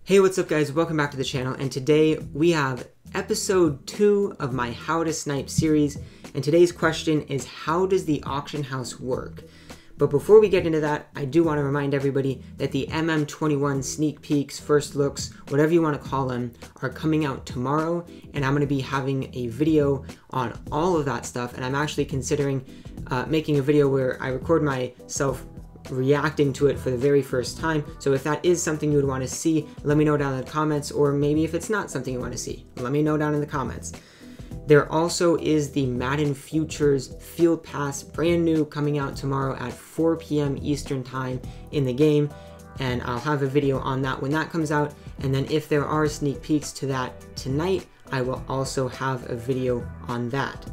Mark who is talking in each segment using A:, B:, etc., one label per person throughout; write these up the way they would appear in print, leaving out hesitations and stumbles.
A: Hey, what's up guys? Welcome back to the channel, and today we have episode 2 of my How to Snipe series, and today's question is, how does the auction house work? But before we get into that, I do want to remind everybody that the MM21 sneak peeks, first looks, whatever you want to call them, are coming out tomorrow, and I'm going to be having a video on all of that stuff, and I'm actually considering making a video where I record myself reacting to it for the very first time. So if that is something you would want to see, let me know down in the comments, or maybe if it's not something you want to see, let me know down in the comments. There also is the Madden Futures Field Pass, brand new, coming out tomorrow at 4 p.m. Eastern time in the game, and I'll have a video on that when that comes out. And then if there are sneak peeks to that tonight, I will also have a video on that.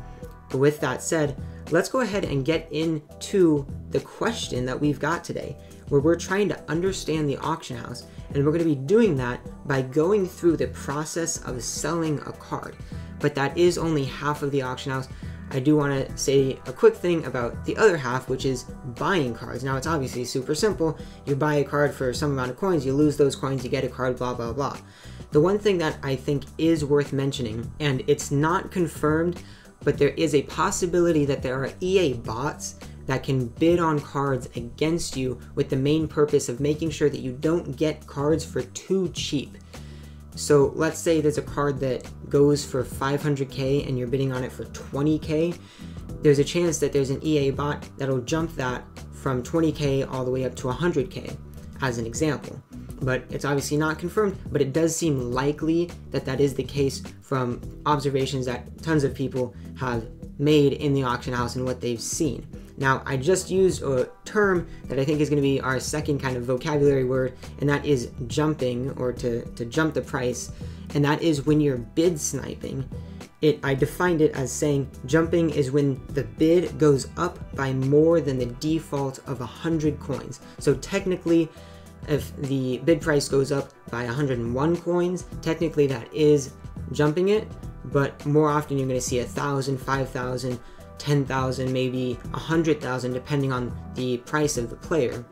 A: But with that said, let's go ahead and get into the question that we've got today, where we're trying to understand the auction house, and we're going to be doing that by going through the process of selling a card. But that is only half of the auction house. I do want to say a quick thing about the other half, which is buying cards. Now, it's obviously super simple. You buy a card for some amount of coins, you lose those coins, you get a card, blah, blah, blah. The one thing that I think is worth mentioning, and it's not confirmed, but there is a possibility that there are EA bots that can bid on cards against you with the main purpose of making sure that you don't get cards for too cheap. So let's say there's a card that goes for 500k and you're bidding on it for 20k. There's a chance that there's an EA bot that'll jump that from 20k all the way up to 100k, as an example. But it's obviously not confirmed, but it does seem likely that that is the case from observations that tons of people have made in the auction house and what they've seen. Now, I just used a term that I think is going to be our second kind of vocabulary word, and that is jumping, or to jump the price, and that is when you're bid sniping. I defined it as saying jumping is when the bid goes up by more than the default of 100 coins. So technically, if the bid price goes up by 101 coins, technically that is jumping it, but more often you're going to see 1,000, 5,000, 10,000, maybe 100,000, depending on the price of the player.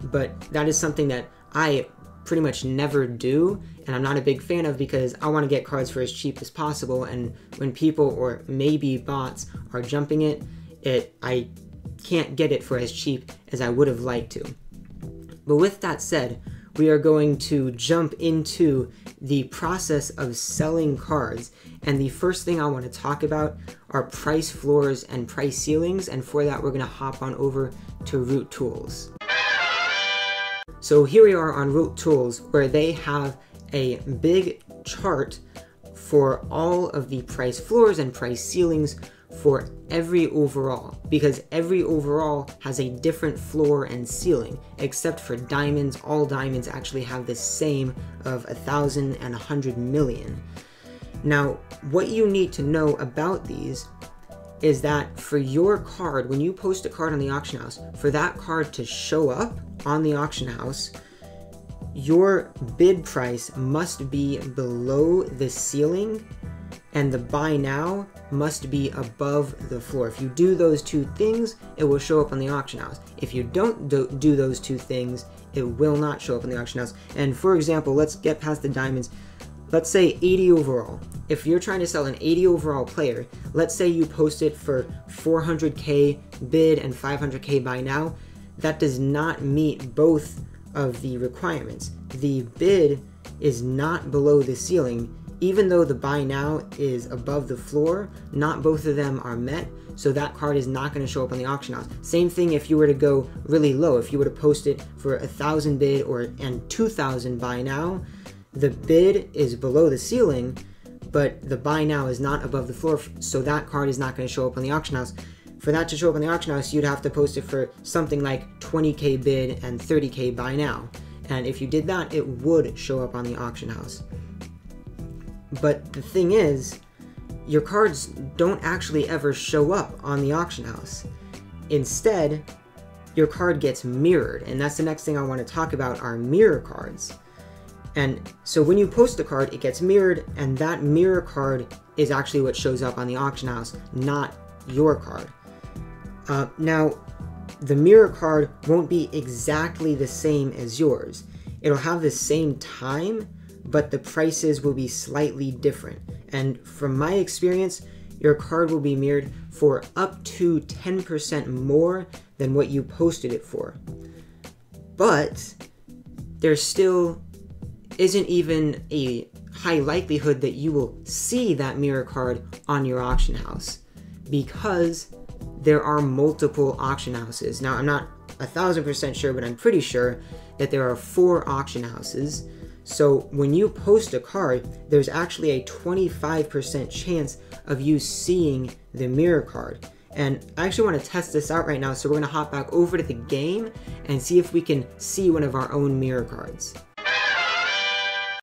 A: But that is something that I pretty much never do, and I'm not a big fan of, because I want to get cards for as cheap as possible, and when people, or maybe bots, are jumping it, I can't get it for as cheap as I would have liked to. But with that said, we are going to jump into the process of selling cards, and the first thing I want to talk about are price floors and price ceilings, and for that we're going to hop on over to Root Tools. So here we are on Root Tools, where they have a big chart for all of the price floors and price ceilings for every overall, because every overall has a different floor and ceiling. Except for diamonds, all diamonds actually have the same of 1,000 and 100 million. Now, what you need to know about these is that for your card, when you post a card on the auction house, for that card to show up on the auction house, your bid price must be below the ceiling, and the buy now must be above the floor. If you do those two things, it will show up on the auction house. If you don't do those two things, it will not show up on the auction house. And for example, let's get past the diamonds. Let's say 80 overall. If you're trying to sell an 80 overall player, let's say you post it for 400k bid and 500k buy now, that does not meet both of the requirements. The bid is not below the ceiling. Even though the buy now is above the floor, not both of them are met, so that card is not going to show up on the auction house. Same thing if you were to go really low. If you were to post it for 1,000 bid and 2,000 buy now, the bid is below the ceiling, but the buy now is not above the floor, so that card is not going to show up on the auction house. For that to show up on the auction house, you'd have to post it for something like 20k bid and 30k buy now. And if you did that, it would show up on the auction house. But the thing is, your cards don't actually ever show up on the auction house. Instead, your card gets mirrored, and that's the next thing I want to talk about, are mirror cards. And so when you post a card, it gets mirrored, and that mirror card is actually what shows up on the auction house, not your card. Now, the mirror card won't be exactly the same as yours. It'll have the same time, but the prices will be slightly different. And from my experience, your card will be mirrored for up to 10% more than what you posted it for. But there still isn't even a high likelihood that you will see that mirror card on your auction house, because there are multiple auction houses. Now, I'm not 1000% sure, but I'm pretty sure that there are 4 auction houses. So when you post a card, there's actually a 25% chance of you seeing the mirror card. And I actually want to test this out right now, so we're going to hop back over to the game and see if we can see one of our own mirror cards.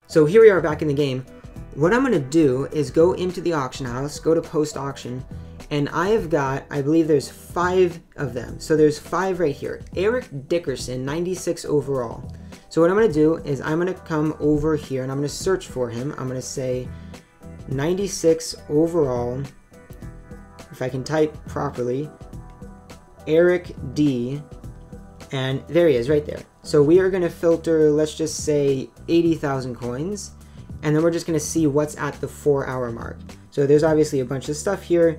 A: So here we are back in the game. What I'm going to do is go into the auction house, go to post auction, and I have got, I believe there's 5 of them. So there's 5 right here. Eric Dickerson, 96 overall. So what I'm going to do is I'm going to come over here and I'm going to search for him. I'm going to say 96 overall. If I can type properly, Eric D, and there he is right there. So we are going to filter, let's just say 80,000 coins, and then we're just going to see what's at the 4-hour mark. So there's obviously a bunch of stuff here,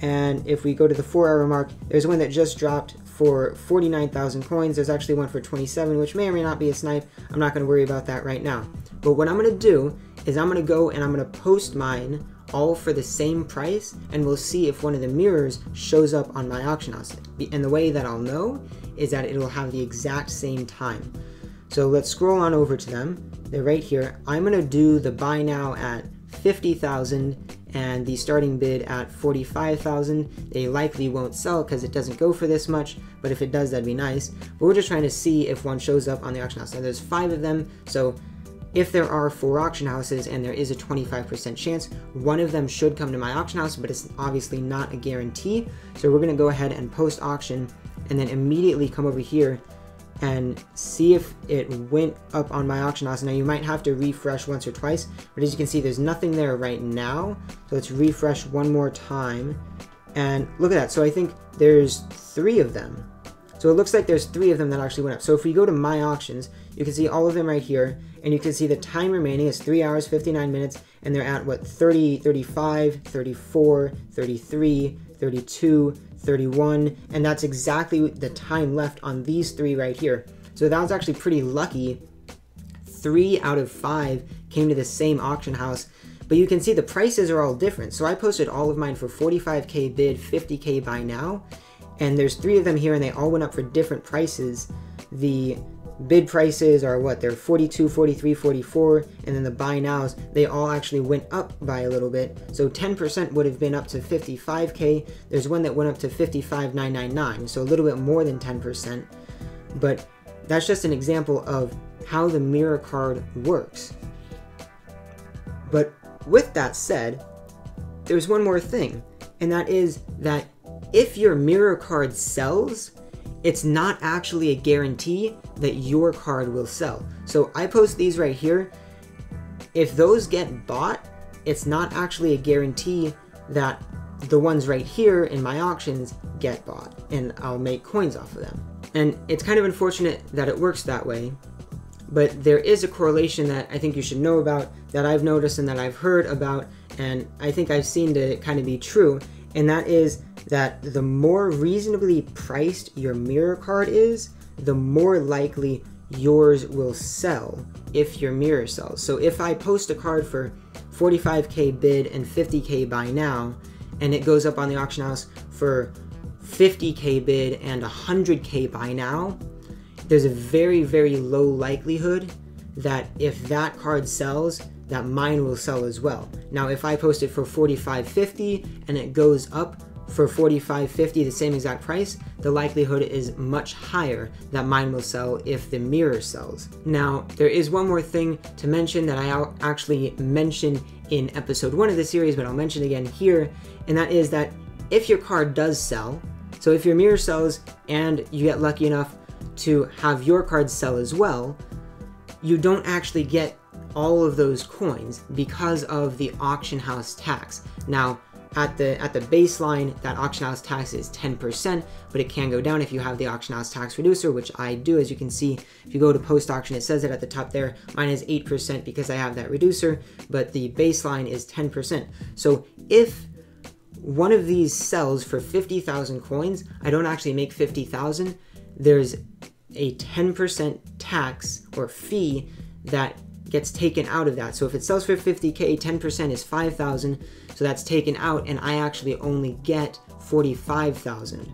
A: and if we go to the 4-hour mark, there's one that just dropped for 49,000 coins. There's actually one for 27, which may or may not be a snipe. I'm not going to worry about that right now. But what I'm going to do is I'm going to go and I'm going to post mine all for the same price, and we'll see if one of the mirrors shows up on my auction house. And the way that I'll know is that it'll have the exact same time. So let's scroll on over to them. They're right here. I'm going to do the buy now at 50,000 and the starting bid at 45,000. They likely won't sell because it doesn't go for this much, but if it does, that'd be nice. But we're just trying to see if one shows up on the auction house. Now there's 5 of them, so if there are 4 auction houses and there is a 25% chance, one of them should come to my auction house, but it's obviously not a guarantee. So we're going to go ahead and post auction and then immediately come over here and see if it went up on my auction house. Now you might have to refresh once or twice, but as you can see, there's nothing there right now. So let's refresh one more time, and look at that. So I think there's 3 of them. So it looks like there's 3 of them that actually went up. So if we go to my auctions, you can see all of them right here, and you can see the time remaining is 3 hours, 59 minutes, and they're at what, 30, 35, 34, 33, 32, 31, and that's exactly the time left on these 3 right here. So that was actually pretty lucky. 3 out of 5 came to the same auction house, but you can see the prices are all different. So I posted all of mine for 45K bid, 50K buy now, and there's 3 of them here and they all went up for different prices. The bid prices are what, they're 42, 43, 44, and then the buy nows, they all actually went up by a little bit. So 10% would have been up to 55K. There's one that went up to 55,999, so a little bit more than 10%. But that's just an example of how the mirror card works. But with that said, there's one more thing, and that is that if your mirror card sells, it's not actually a guarantee that your card will sell. So I post these right here. If those get bought, it's not actually a guarantee that the ones right here in my auctions get bought, and I'll make coins off of them. And it's kind of unfortunate that it works that way, but there is a correlation that I think you should know about, that I've noticed and that I've heard about, and I think I've seen to kind of be true, and that is that the more reasonably priced your mirror card is, the more likely yours will sell if your mirror sells. So if I post a card for 45K bid and 50K buy now, and it goes up on the auction house for 50K bid and 100K buy now, there's a very, very low likelihood that if that card sells, that mine will sell as well. Now, if I post it for 45.50 and it goes up for 45.50, the same exact price, the likelihood is much higher that mine will sell if the mirror sells. Now, there is one more thing to mention that I actually mentioned in episode 1 of the series, but I'll mention again here, and that is that if your card does sell, so if your mirror sells and you get lucky enough to have your card sell as well, you don't actually get all of those coins because of the auction house tax. Now, at the baseline, that auction house tax is 10%, but it can go down if you have the auction house tax reducer, which I do. As you can see, if you go to post auction, it says it at the top there. Mine is 8% because I have that reducer, but the baseline is 10%. So if one of these sells for 50,000 coins, I don't actually make 50,000. There's a 10% tax or fee that gets taken out of that. So if it sells for 50K, 10% is 5,000. So that's taken out, and I actually only get 45,000.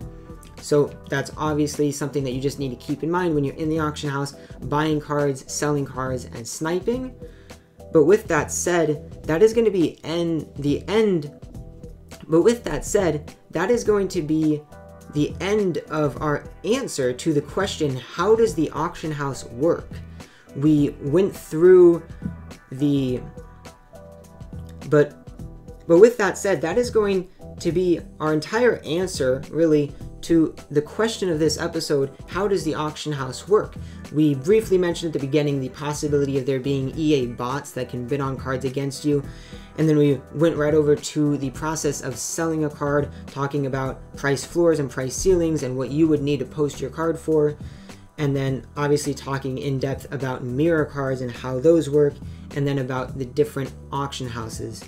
A: So that's obviously something that you just need to keep in mind when you're in the auction house, buying cards, selling cards, and sniping. But with that said, that is going to be the end of our answer to the question, how does the auction house work? We went through but with that said, that is going to be our entire answer, really, to the question of this episode, how does the auction house work? We briefly mentioned at the beginning the possibility of there being EA bots that can bid on cards against you, and then we went right over to the process of selling a card, talking about price floors and price ceilings and what you would need to post your card for, and then obviously talking in depth about mirror cards and how those work, and then about the different auction houses.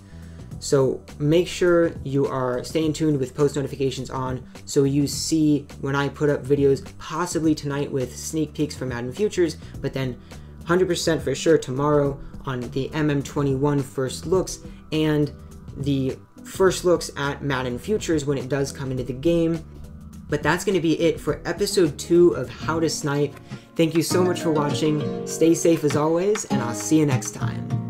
A: So make sure you are staying tuned with post notifications on so you see when I put up videos, possibly tonight with sneak peeks for Madden Futures, but then 100% for sure tomorrow on the MM21 first looks and the first looks at Madden Futures when it does come into the game. But that's going to be it for episode 2 of How to Snipe. Thank you so much for watching. Stay safe as always, and I'll see you next time.